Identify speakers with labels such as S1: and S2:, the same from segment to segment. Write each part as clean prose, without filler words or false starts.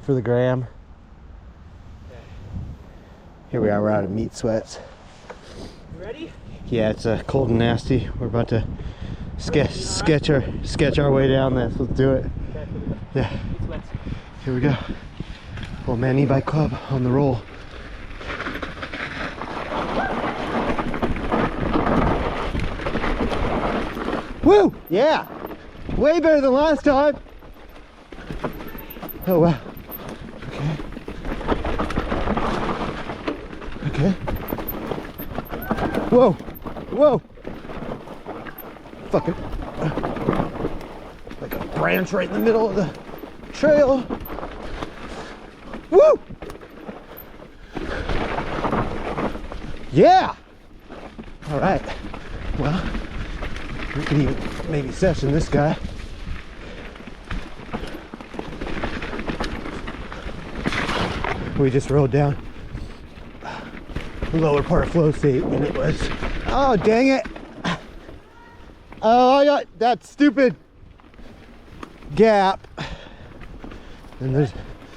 S1: For the gram. Here we are, we're out of meat sweats.
S2: You ready?
S1: Yeah, it's cold and nasty. We're about to sketch our way down this. Let's do it. Yeah. Here we go. Old Man E-Bike Club on the roll. Woo! Yeah! Way better than last time! Oh wow. Okay. Okay. Whoa! Whoa! Fucking. Like a branch right in the middle of the trail. Woo! Yeah! Alright. Well, we can even maybe session this guy. We just rode down the lower part of Flow State and it was, oh dang it. Oh, I got that stupid gap. And there's,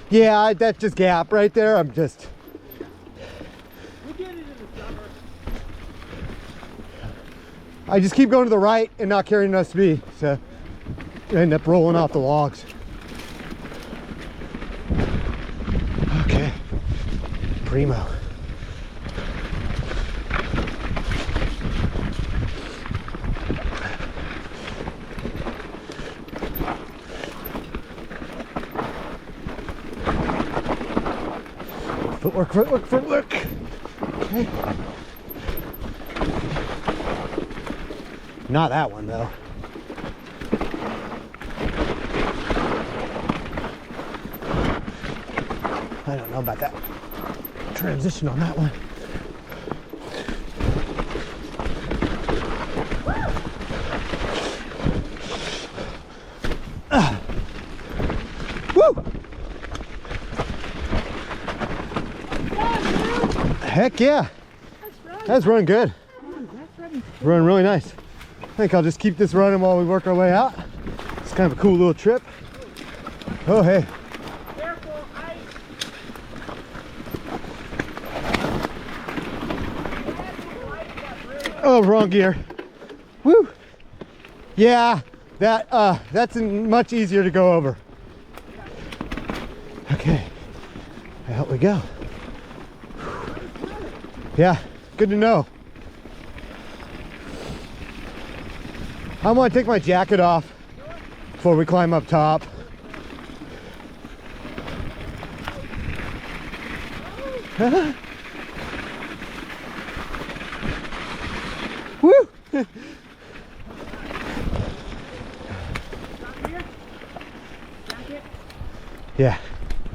S1: yeah, that's just gap right there. I'm just.
S2: We'll get it in the summer.
S1: I just keep going to the right and not carrying enough speed, so I end up rolling off the logs. Okay, primo. Footwork, footwork, footwork. Okay. Not that one though. I don't know about that transition on that one. Woo! Heck yeah! That's running good. Running really nice. I think I'll just keep this running while we work our way out. It's kind of a cool little trip. Oh hey.
S2: Careful, ice.
S1: Oh, wrong gear. Woo! Yeah, that's much easier to go over. Okay, out we go. Yeah, good to know. I'm gonna take my jacket off before we climb up top. Woo! Yeah.